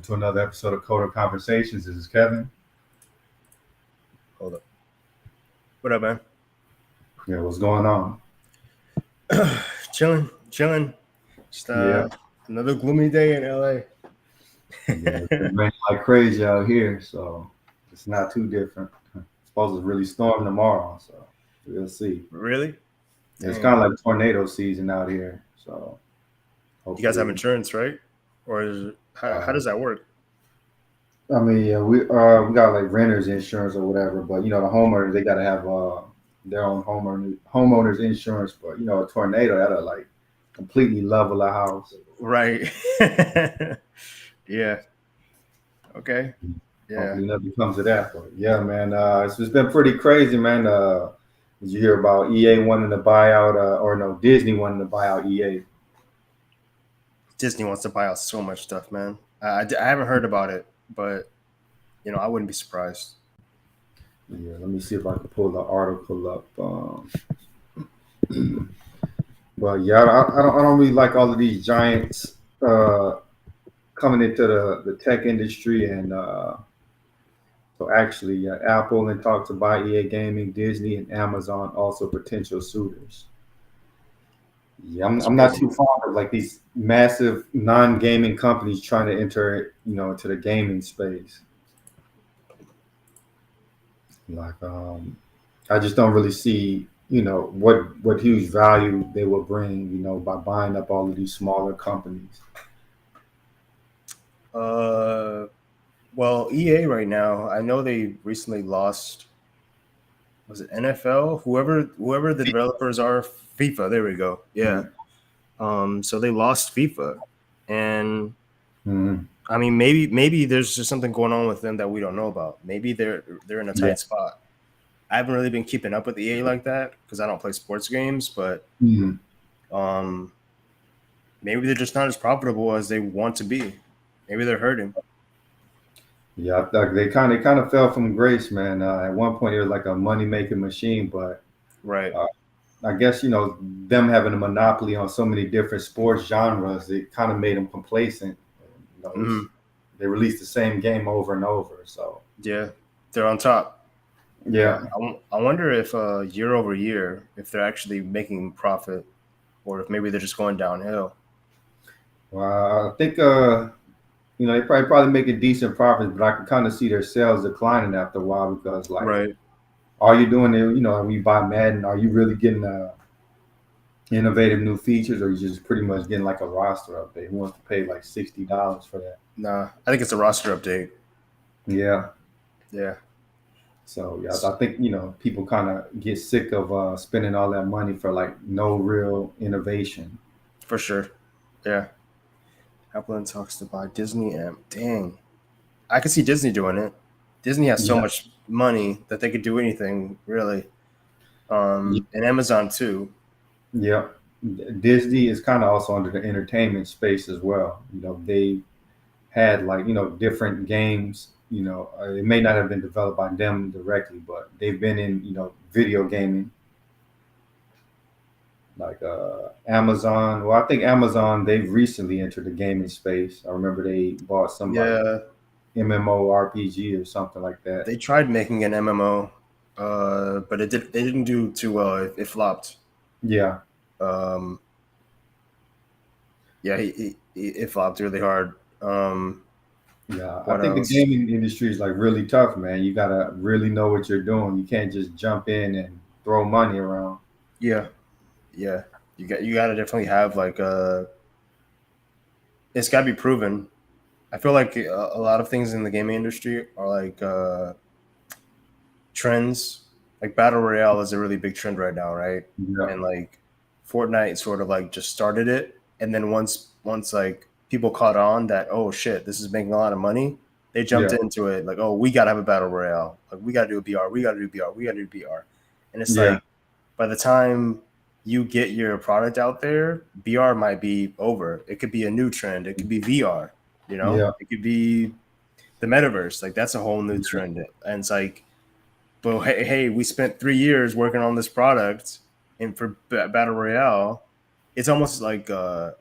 to another episode of Coder Conversations. This is Kevin. Hold up. What up, man? Yeah, what's going on? Chilling. Just another gloomy day in LA. Yeah, it's been raining like crazy out here, so it's not too different. It's supposed to really storm tomorrow, so we'll see. Really? It's Dang. kind of like tornado season out here, so You guys have insurance, right? Or is it, how does that work? I mean, yeah, we got like renters insurance or whatever, but the homeowners they gotta have their own homeowners insurance. But a tornado that'll like completely level a house. Right. Yeah. Okay. Yeah. Hopefully nothing comes of that. But yeah, man, it's been pretty crazy, man. Did you hear about EA wanting to buy out, or no, Disney wanting to buy out EA? Disney wants to buy out so much stuff, man. I haven't heard about it, but I wouldn't be surprised. Yeah, let me see if I can pull the article up. But yeah, I don't really like all of these giants coming into the tech industry, and so actually, Apple and talked to buy EA Gaming, Disney, and Amazon also potential suitors. Yeah, I'm not too fond of like these massive non-gaming companies trying to enter, into the gaming space. Like, I just don't really see, what huge value they will bring, by buying up all of these smaller companies. Well, EA right now, I know they recently lost. Was it NFL? Whoever the developers are, FIFA. There we go. Yeah. So they lost FIFA, and I mean maybe there's just something going on with them that we don't know about. Maybe they're in a tight spot. I haven't really been keeping up with EA like that because I don't play sports games, but maybe they're just not as profitable as they want to be. Maybe they're hurting. Yeah, they kind of fell from grace, man. At one point, it was like a money making machine, but right. I guess them having a monopoly on so many different sports genres, it kind of made them complacent. They released the same game over and over, so yeah, they're on top. Yeah, I wonder if year over year, if they're actually making profit, or if maybe they're just going downhill. Well, I think they probably making decent profits, but I can kind of see their sales declining after a while because, like, right. Are you doing it? When you buy Madden, are you really getting innovative new features, or you just pretty much getting like a roster update? Who wants to pay like $60 for that? Nah, I think it's a roster update. Yeah. So yeah, I think people kind of get sick of spending all that money for like no real innovation. For sure. Yeah. Apple talks to buy Disney, and dang, I could see Disney doing it. Disney has so much money that they could do anything, really. And Amazon too. Yeah. Disney is kind of also under the entertainment space as well. They had like, different games, it may not have been developed by them directly, but they've been in, video gaming. Like Amazon. Well, I think Amazon, they've recently entered the gaming space. I remember they bought some MMORPG or something like that. They tried making an MMO, but they didn't do too well. It flopped. Yeah. It flopped really hard. Yeah, I think the gaming industry is like really tough, man. You gotta really know what you're doing. You can't just jump in and throw money around. Yeah. You gotta definitely have like it's gotta be proven. I feel like a lot of things in the gaming industry are like trends. Like Battle Royale is a really big trend right now, right? Yeah. And like Fortnite sort of like just started it, and then once like people caught on that, oh shit, this is making a lot of money, they jumped into it like, oh, we gotta have a Battle Royale, like we gotta do a BR, we gotta do BR, and it's like by the time you get your product out there, BR might be over. It could be a new trend. It could be VR. It could be the metaverse. Like that's a whole new trend, and it's like, but hey, we spent 3 years working on this product, and for Battle Royale, it's almost like how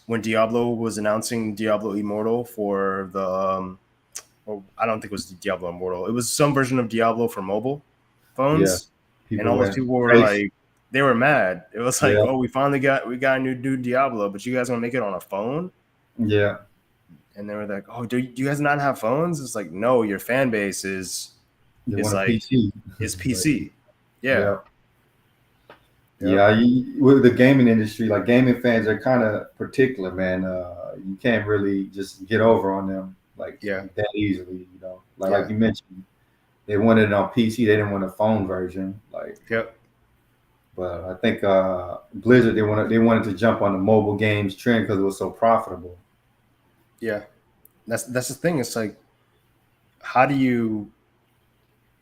when Diablo was announcing Diablo Immortal for the, well, I don't think it was Diablo Immortal. It was some version of Diablo for mobile Yeah, phones, and people all those went people were crazy. like, they were mad. It was like, Yeah, oh, we got a new Diablo, but you guys want to make it on a phone? yeah, And they were like, oh, do you guys not have phones? It's like, no, your fan base they is want a like PC. is But PC. Yeah. yeah, Yep. yeah. With the gaming industry, like gaming fans are kind of particular, man. You can't really just get over on them Yeah. like that easily. Like Yeah. you mentioned, they wanted it on PC. They didn't want a phone version. Yep. But I think Blizzard they wanted to jump on the mobile games trend because it was so profitable. Yeah. That's the thing. It's like, how do you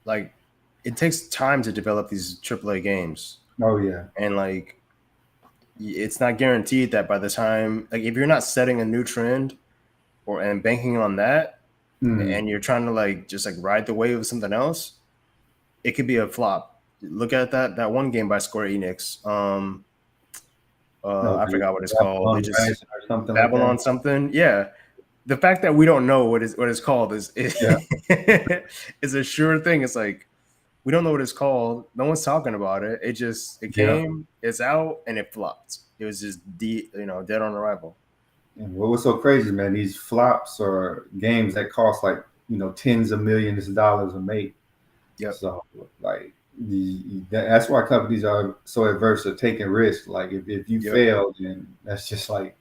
like? It takes time to develop these AAA games, Oh yeah, and like, it's not guaranteed that by the time, like, if you're not setting a new trend or and banking on that, mm, and you're trying to like just like ride the wave of something else, it could be a flop. Look at that one game by Square Enix. I okay. forgot what it's called. They Babylon just Rising or something like that. Babylon something. Yeah, the fact that we don't know what it's called is Yeah, is a sure thing. It's like, we don't know what it's called. No one's talking about it. It yeah. came, it's out, and it flopped. It was just dead on arrival. And what was so crazy, man? These flops are games that cost like tens of millions of dollars to make. Yep. So like that's why companies are so adverse to taking risks. Like if you Yep. fail, then that's just like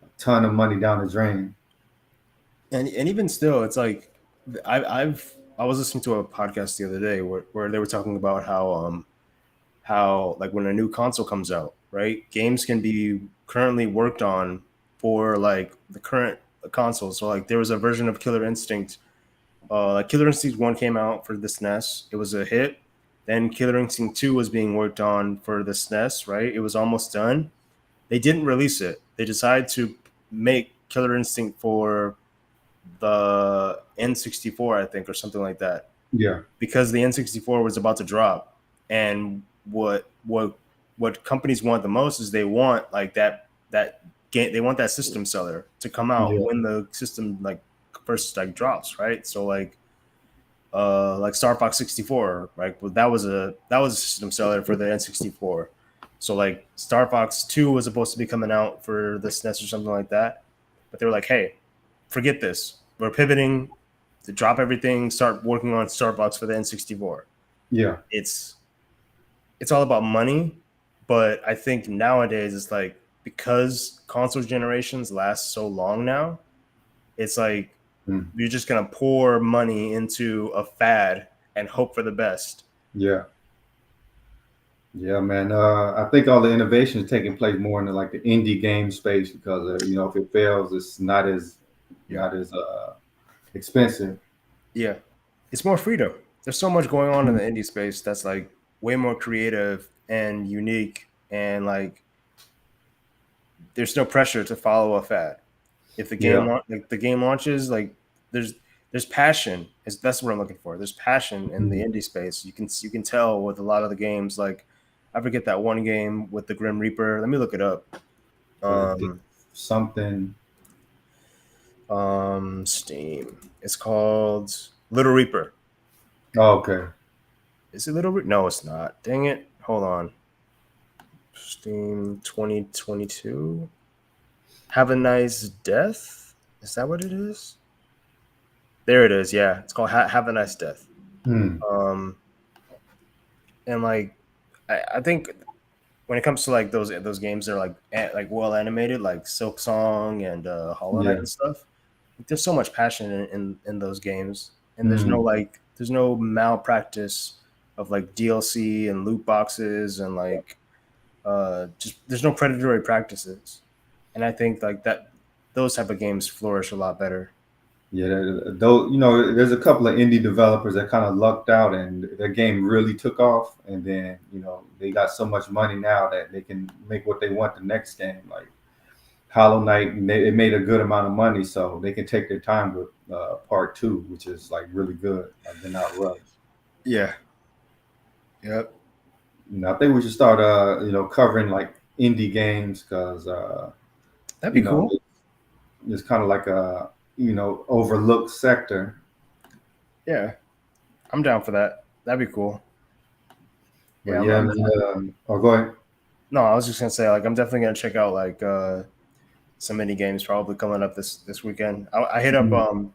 a ton of money down the drain. And even still, it's like, I was listening to a podcast the other day where they were talking about how like when a new console comes out, right? Games can be currently worked on for like the current console. So like there was a version of Killer Instinct. Like Killer Instinct 1 came out for the SNES. It was a hit. Then Killer Instinct 2 was being worked on for the SNES, right? It was almost done. They didn't release it. They decided to make Killer Instinct for the N64, I think, or something like that, Yeah, because the N64 was about to drop. And what companies want the most is they want like that game, they want that system seller to come out yeah, when the system like first like drops, right? So like Star Fox 64, right? Well, that was a system seller for the N64. So like Star Fox 2 was supposed to be coming out for the SNES or something like that, but they were like, hey, forget this. We're pivoting to drop everything, start working on Star Fox for the N64. yeah, It's it's all about money, but I think nowadays it's like, because console generations last so long now, it's like mm, you're just gonna pour money into a fad and hope for the best. yeah. Yeah, man. I think all the innovation is taking place more in like the indie game space because if it fails, it's not as Yeah. not as expensive. Yeah. It's more freedom. There's so much going on in the indie space that's like way more creative and unique, and like there's no pressure to follow a fad. If the Yeah, like the game launches, like there's there's passion. That's what I'm looking for. There's passion in the mm, indie space. You can tell with a lot of the games. Like, I forget that one game with the Grim Reaper. Let me look it up. the Um, something. Steam. It's called Little Reaper. Oh, okay. Is it Little Reaper? No, it's not. Dang it. Hold on. Steam 2022. Have a Nice Death. Is that what it is? There it is. Yeah, it's called Have a Nice Death. Hmm. Um, and like I think when it comes to like those games that are like well animated, like Silk Song and Hollow Knight Yeah. and stuff, like, there's so much passion in those games, and Hmm. there's no malpractice of like DLC and loot boxes, and like just there's no predatory practices, and I think like that those type of games flourish a lot better. Yeah. Though there's a couple of indie developers that kind of lucked out and their game really took off, and then they got so much money now that they can make what they want the next game. Like Hollow Knight, and it made a good amount of money, so they can take their time with part two, which is like really good. Like they're not rushed. Yeah. Yep. I think we should start covering like indie games because That'd You be know, cool. it's kind of like a overlooked sector. Yeah, I'm down for that. That'd be cool. But Yeah, yeah, I'm man. down. Oh, go ahead. No, I was just gonna say like I'm definitely gonna check out like some mini games probably coming up this weekend. Mhm.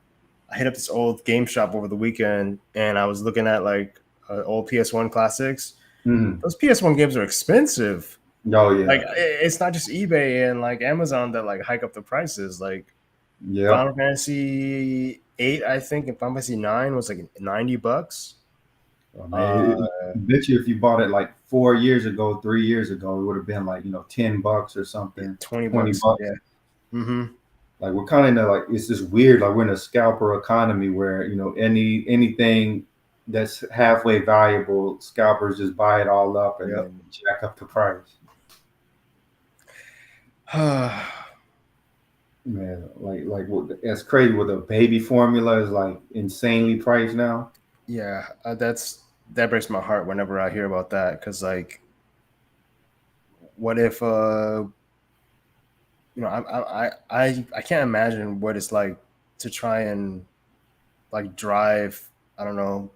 I hit up this old game shop over the weekend and I was looking at like old PS1 classics. Mhm. Those PS1 games are expensive. Oh Like yeah, it's not just eBay and like Amazon that like hike up the prices. Like yeah. Final Fantasy 8, I think, and Final Fantasy 9 was like $90. Oh, man, Uh, I bet you if you bought it like 4 years ago, 3 years ago, it would have been like $10 or something, 20 20 bucks. bucks. Yeah. Mm-hmm. Like we're kind of in a, like it's just weird. Like we're in a scalper economy where anything that's halfway valuable, scalpers just buy it all up and Yep. then jack up the price. Man, that's crazy. With a baby formula is like insanely priced now. Yeah, that breaks my heart whenever I hear about that. Because like, what if I can't imagine what it's like to try and like drive I don't know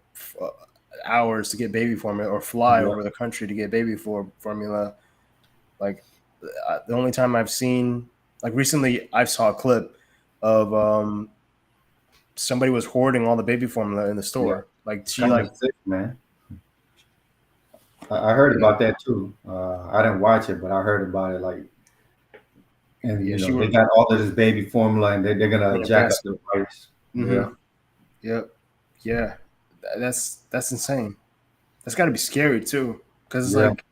hours to get baby formula or fly Yeah. over the country to get formula. Like the only time I've seen like recently I saw a clip of somebody was hoarding all the baby formula in the Yeah, store. Like it's she kind like of sick, man. I heard yeah about that too. I didn't watch it, but I heard about it. Like, and yeah she they were got all of this baby formula, and they're an gonna jack up the investment. price. Mm-hmm. Yeah, Yep. Yeah. That's insane. That's got to be scary too, because it's yeah, like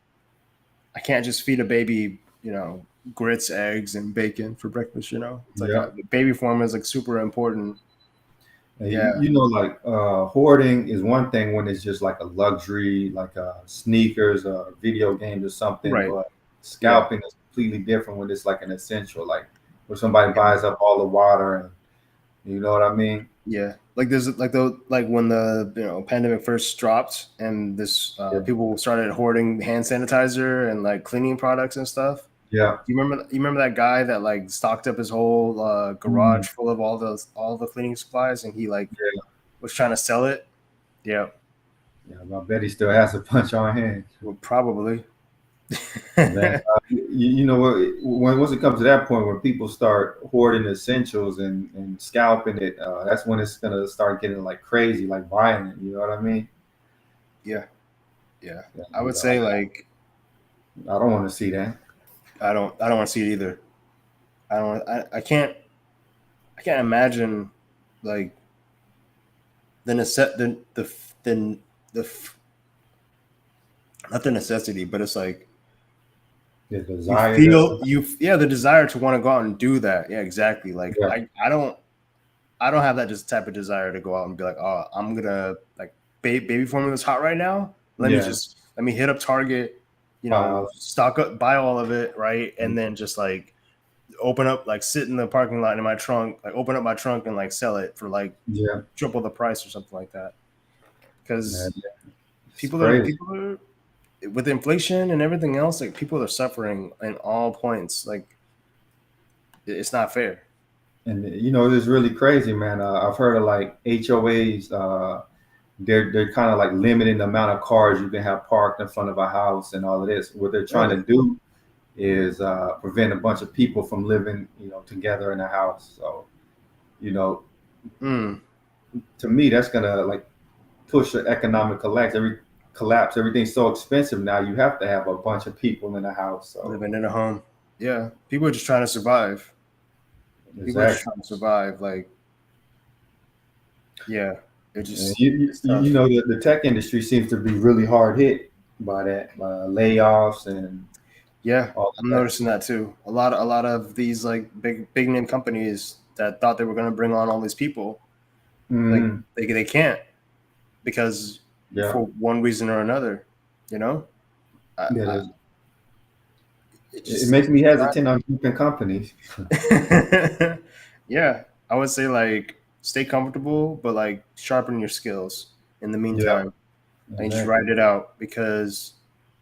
I can't just feed a baby, grits, eggs, and bacon for breakfast. It's like yeah. baby formula is like super important. And Yeah. like hoarding is one thing when it's just like a luxury, like sneakers, video games, or something. Right. But Yeah. scalping is completely different when it's like an essential, like where somebody Yeah. buys up all the water, and you know what I mean? Yeah. Like there's like when the pandemic first dropped and this Yeah, people started hoarding hand sanitizer and like cleaning products and stuff. yeah, You remember that guy that like stocked up his whole mm, garage full of all the cleaning supplies and he like yeah, was trying to sell it? Yeah, yeah. I bet he still has a punch on hand. well, probably. Man, you know what? Once it comes to that point where people start hoarding essentials and scalping it, that's when it's gonna start getting like crazy, like violent. You know what I mean? Yeah, yeah. Yeah, I would say like I don't want to see that. I don't want to see it either. I can't imagine like the necess- the not the necessity, but it's like The you desire to, feel the desire to want to go out and do that. Yeah, exactly. Like yeah, I don't have that just type of desire to go out and be like, oh, I'm gonna like baby formula is hot right now. yeah, Let me hit up Target, pile. stock up, buy all of it, right, and then just like open up, like sit in the parking lot in my trunk, like open up my trunk and like sell it for like Yeah, triple the price or something like that. man, Because yeah. It's people are crazy. people are with inflation and everything else, like people are suffering in all points. Like it's not fair. And it's really crazy, man. I've heard of like HOAs. They're kind of like limiting the amount of cars you can have parked in front of a house and all of this. What they're trying to Really? do is prevent a bunch of people from living, together in a house. So, you know, Mm. to me, that's gonna like push the economic collapse. Everything's so expensive now. You have to have a bunch of people in a house. So, Living in a home. Yeah, people are just trying to survive. People are just exactly. trying to survive. Like, yeah, it And just it's tough. the tech industry seems to be really hard hit by that layoffs and Yeah, all of I'm that. noticing that too. A lot of these like big name companies that thought they were going to bring on all these people, like Mhm. they can't because Yeah, for one reason or another, you know. I, yeah. I, it It just makes me hesitant on keeping companies. yeah, I would say like stay comfortable, but like sharpen your skills in the Yeah, meantime. And just exactly. ride it out because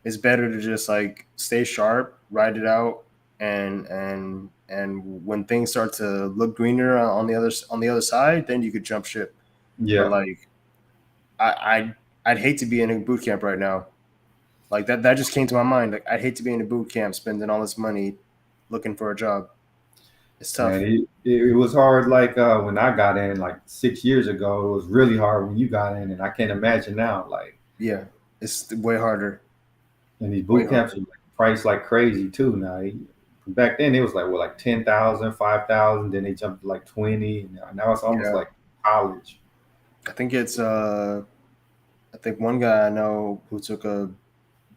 it's better to just like stay sharp, ride it out, and when things start to look greener on the other side, then you could jump ship. But Yeah, like I'd hate to be in a boot camp right now. Like that just came to my mind. Like I'd hate to be in a boot camp spending all this money looking for a job. It's man, tough. it was hard. Like when I got in, like 6 years ago, it was really hard when you got in, and I can't imagine now. Like, Yeah, it's way harder. and these Way boot camps are harder. like, priced like crazy too. Now, back then it was like what, like 10,000, 5,000. Then they jumped to like 20, and now it's almost Yeah, like college. I think it's I think one guy I know who took a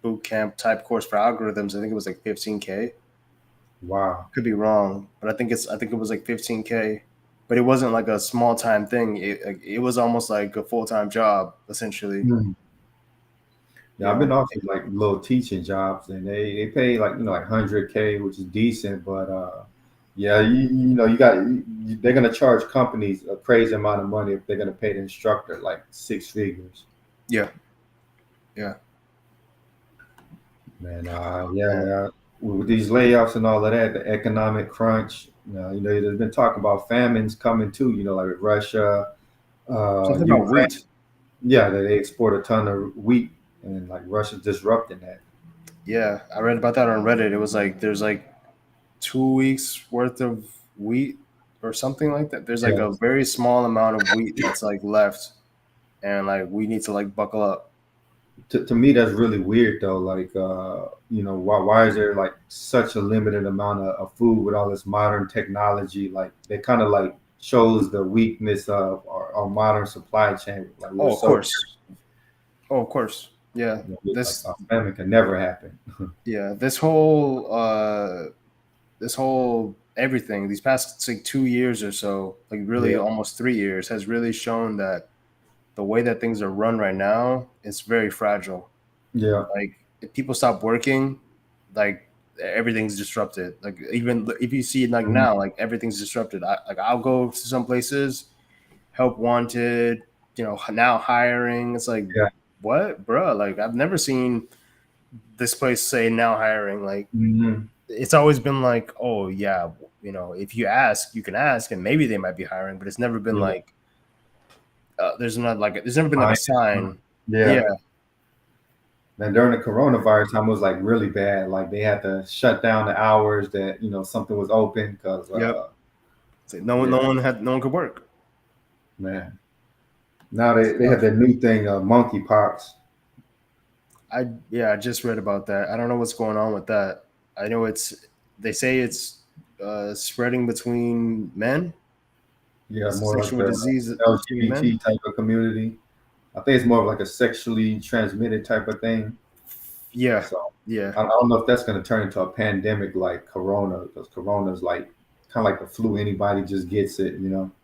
boot camp type course for algorithms. I think it was like 15K. Wow. Could be wrong, but I think it was like 15K. But it wasn't like a small time thing. It was almost like a full time job essentially. Mhm. You Yeah, I've been know. offered like little teaching jobs, and they pay like like 100K, which is decent. But yeah, you know you got they're gonna charge companies a crazy amount of money if they're gonna pay the instructor like six figures. Yeah. Yeah. Man, Man. yeah, with these layoffs and all of that, the economic crunch. There's been talk about famines coming too. Like with Russia, Something about Ukraine. wheat. Yeah, they export a ton of wheat, and like Russia's disrupting that. Yeah, I read about that on Reddit. It was like there's like 2 weeks worth of wheat or something like that. There's like Yeah. a very small amount of wheat that's like left, and like we need to like buckle up. To me, that's really weird though. Like, why is there like such a limited amount of food with all this modern technology? Like, they kind of like shows the weakness of our modern supply chain. Like, we were Oh, of so, course. Oh, of course. Yeah. like, This a famine can never happen. yeah, this whole everything these past like 2 years or so, like really Yeah, almost 3 years, has really shown that the way that things are run right now is very fragile. yeah, Like if people stop working, like everything's disrupted. Like even if you see it like mhm, now, like everything's disrupted. I'll go to some places, help wanted, now hiring. It's like yeah, what, bro? Like I've never seen this place say now hiring. Like mhm, it's always been like, oh yeah, if you ask, you can ask, and maybe they might be hiring, but it's never been yeah. like there's never been like a sign. Yeah, Yeah. And during the coronavirus time, it was like really bad. Like they had to shut down the hours that something was open because yep. It's like yeah, no one could work. man. Now It's they have tough. that new thing, monkeypox. I just read about that. I don't know what's going on with that. I know they say it's spreading between men. Yeah, It's a more like sexual the disease between men. LGBT type of community. I think it's more of like a sexually transmitted type of thing. Yeah, So yeah, I don't know if that's going to turn into a pandemic like Corona, because Corona is like kind of like the flu. Anybody just gets it.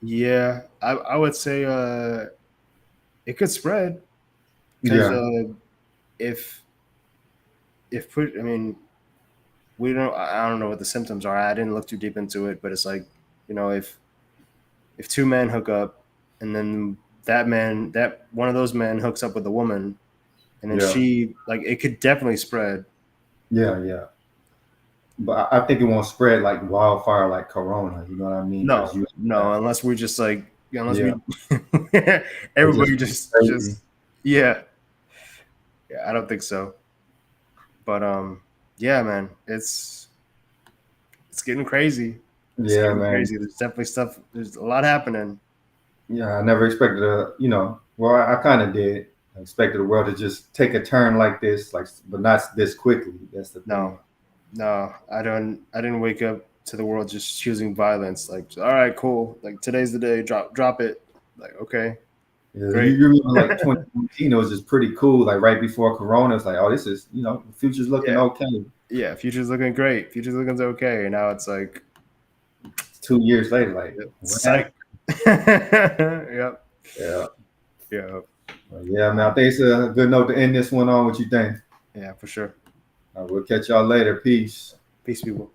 yeah. I would say it could spread because Yeah, if I mean we don't I don't know what the symptoms are. I didn't look too deep into it, but it's like if two men hook up and then that one of those men hooks up with a woman and then yeah, she like it could definitely spread. yeah. But I think it won't spread like wildfire like Corona. You know what I mean? Because No, you, no, unless we just like unless yeah, we it's just everybody crazy. just yeah. Yeah, I don't think so. But yeah, man, it's getting crazy. It's Yeah, getting man. crazy. There's definitely stuff. There's a lot happening. Yeah, I never expected well, I kind of did. I expected the world to just take a turn like this, like, but not this quickly. That's the No, thing. no, I don't. I didn't wake up to the world just choosing violence. Like, all right, cool. Like today's the day. Drop it. Like, okay, Yeah, great. you remember like 2019, it was just pretty cool. Like right before Corona, it's like, oh, this is, the future's looking Yeah, okay. yeah. Future's looking great. Future's looking okay. And now it's like, 2 years later, like, yep, what happened? psych. Yep. Yeah, Yeah. yeah, man. I think it's a good note to end this one on. What you think? Yeah, for sure. We'll catch y'all later. Peace. Peace, people.